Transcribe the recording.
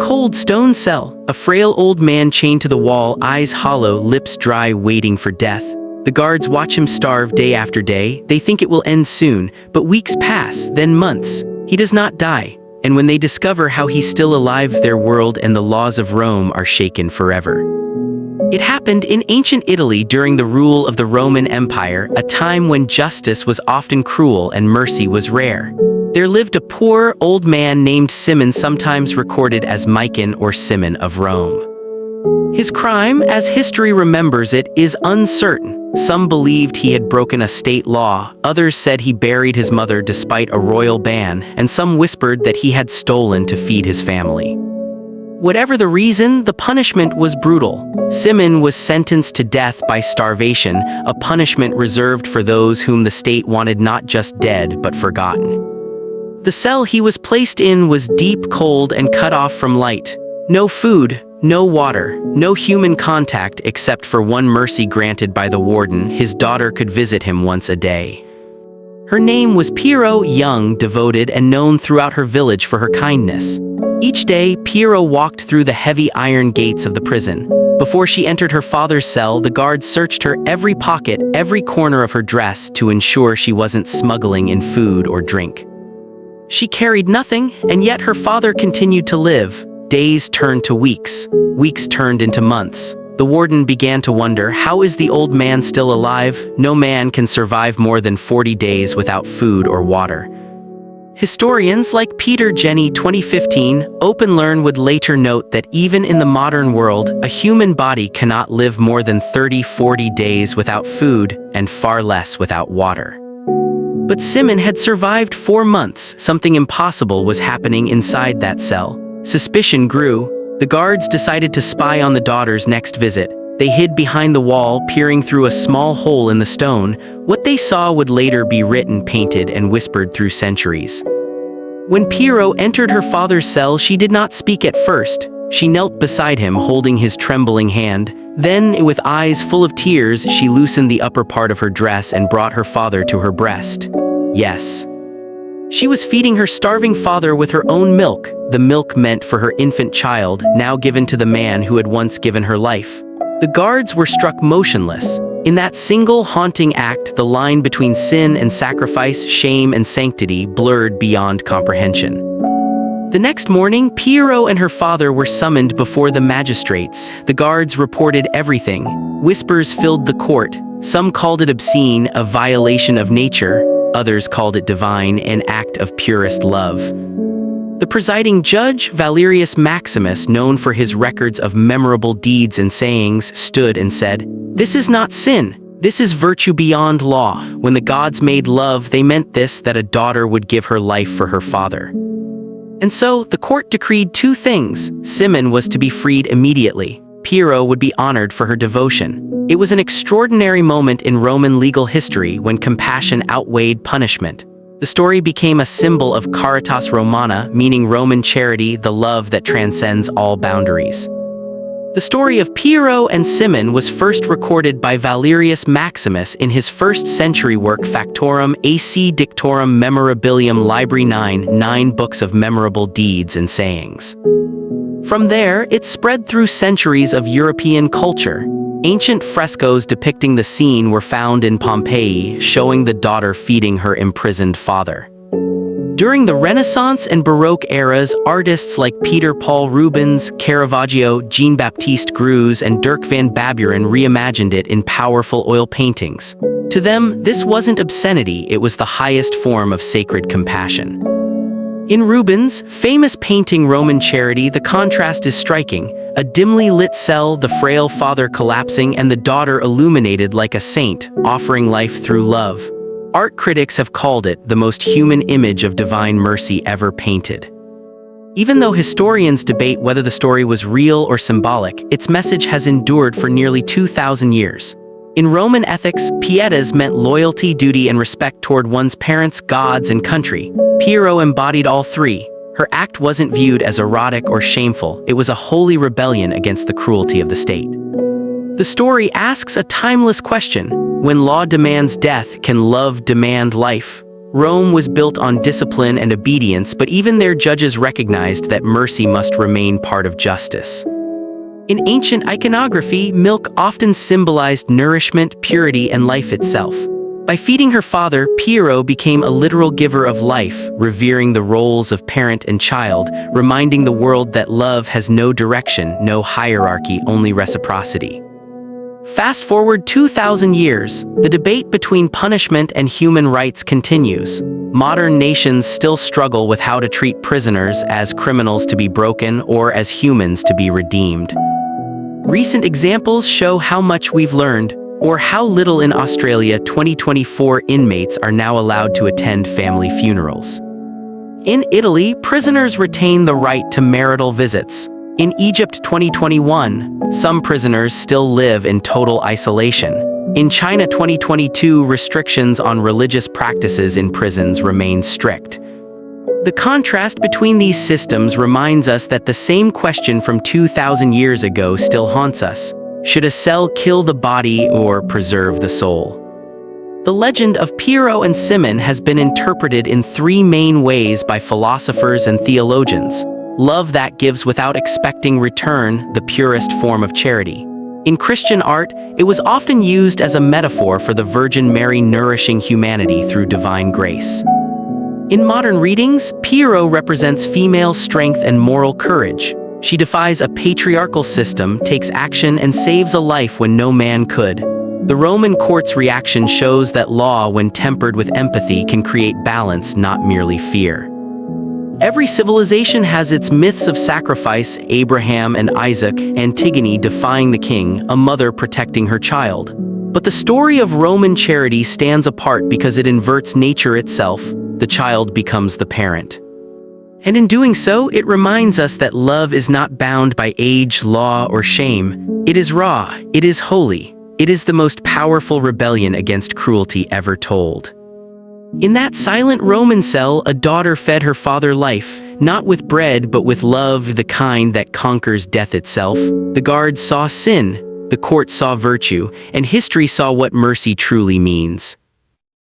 cold stone cell, a frail old man chained to the wall, eyes hollow, lips dry, waiting for death. The guards watch him starve day after day. They think it will end soon, but weeks pass, then months. He does not die, and when they discover how he's still alive, their world and the laws of Rome are shaken forever. It happened in ancient Italy during the rule of the Roman Empire, a time when justice was often cruel and mercy was rare. There lived a poor, old man named Cimon, sometimes recorded as Micon or Cimon of Rome. His crime, as history remembers it, is uncertain. Some believed he had broken a state law, others said he buried his mother despite a royal ban, and some whispered that he had stolen to feed his family. Whatever the reason, the punishment was brutal. Cimon was sentenced to death by starvation, a punishment reserved for those whom the state wanted not just dead but forgotten. The cell he was placed in was deep, cold, and cut off from light. No food, no water, no human contact except for one mercy granted by the warden. His daughter could visit him once a day. Her name was Pero, young, devoted, and known throughout her village for her kindness. Each day, Pero walked through the heavy iron gates of the prison. Before she entered her father's cell, the guards searched her every pocket, every corner of her dress to ensure she wasn't smuggling in food or drink. She carried nothing, and yet her father continued to live. Days turned to weeks. Weeks turned into months. The warden began to wonder, how is the old man still alive? No man can survive more than 40 days without food or water. Historians like Peter Jenny 2015 OpenLearn would later note that even in the modern world, a human body cannot live more than 30-40 days without food, and far less without water. But Cimon had survived 4 months. Something impossible was happening inside that cell. Suspicion grew. The guards decided to spy on the daughter's next visit. They hid behind the wall, peering through a small hole in the stone. What they saw would later be written, painted, and whispered through centuries. When Pero entered her father's cell, she did not speak at first. She knelt beside him, holding his trembling hand. Then, with eyes full of tears, she loosened the upper part of her dress and brought her father to her breast. Yes. She was feeding her starving father with her own milk, the milk meant for her infant child, now given to the man who had once given her life. The guards were struck motionless. In that single haunting act, the line between sin and sacrifice, shame and sanctity, blurred beyond comprehension. The next morning, Pero and her father were summoned before the magistrates. The guards reported everything. Whispers filled the court. Some called it obscene, a violation of nature. Others called it divine, an act of purest love. The presiding judge, Valerius Maximus, known for his records of memorable deeds and sayings, stood and said, "This is not sin. This is virtue beyond law. When the gods made love, they meant this, that a daughter would give her life for her father." And so, the court decreed 2 things. Cimon was to be freed immediately. Pero would be honored for her devotion. It was an extraordinary moment in Roman legal history when compassion outweighed punishment. The story became a symbol of caritas romana, meaning Roman charity, the love that transcends all boundaries. The story of Pero and Cimon was first recorded by Valerius Maximus in his 1st century work Factorum AC Dictorum Memorabilium Libri 9 books of memorable deeds and sayings. From there, it spread through centuries of European culture. Ancient frescoes depicting the scene were found in Pompeii, showing the daughter feeding her imprisoned father. During the Renaissance and Baroque eras, artists like Peter Paul Rubens, Caravaggio, Jean-Baptiste Greuze, and Dirk van Baburen reimagined it in powerful oil paintings. To them, this wasn't obscenity, it was the highest form of sacred compassion. In Rubens' famous painting Roman Charity, the contrast is striking. A dimly lit cell, the frail father collapsing, and the daughter illuminated like a saint, offering life through love. Art critics have called it the most human image of divine mercy ever painted. Even though historians debate whether the story was real or symbolic, its message has endured for nearly 2,000 years. In Roman ethics, pietas meant loyalty, duty, and respect toward one's parents, gods, and country. Pero embodied all 3. Her act wasn't viewed as erotic or shameful, it was a holy rebellion against the cruelty of the state. The story asks a timeless question. When law demands death, can love demand life? Rome was built on discipline and obedience, but even their judges recognized that mercy must remain part of justice. In ancient iconography, milk often symbolized nourishment, purity, and life itself. By feeding her father, Pero became a literal giver of life, revering the roles of parent and child, reminding the world that love has no direction, no hierarchy, only reciprocity. Fast forward 2,000 years, the debate between punishment and human rights continues. Modern nations still struggle with how to treat prisoners as criminals to be broken or as humans to be redeemed. Recent examples show how much we've learned, or how little. In Australia, 2024 inmates are now allowed to attend family funerals. In Italy, prisoners retain the right to marital visits. In Egypt, 2021, some prisoners still live in total isolation. In China, 2022, restrictions on religious practices in prisons remain strict. The contrast between these systems reminds us that the same question from 2,000 years ago still haunts us. Should a cell kill the body or preserve the soul? The legend of Pero and Cimon has been interpreted in three main ways by philosophers and theologians. Love that gives without expecting return, the purest form of charity. In Christian art, it was often used as a metaphor for the Virgin Mary nourishing humanity through divine grace. In modern readings, Pero represents female strength and moral courage. She defies a patriarchal system, takes action, and saves a life when no man could. The Roman court's reaction shows that law, when tempered with empathy, can create balance, not merely fear. Every civilization has its myths of sacrifice: Abraham and Isaac, Antigone defying the king, a mother protecting her child. But the story of Roman charity stands apart because it inverts nature itself. The child becomes the parent. And in doing so, it reminds us that love is not bound by age, law, or shame. It is raw, it is holy, it is the most powerful rebellion against cruelty ever told. In that silent Roman cell, a daughter fed her father life, not with bread but with love, the kind that conquers death itself. The guards saw sin, the court saw virtue, and history saw what mercy truly means.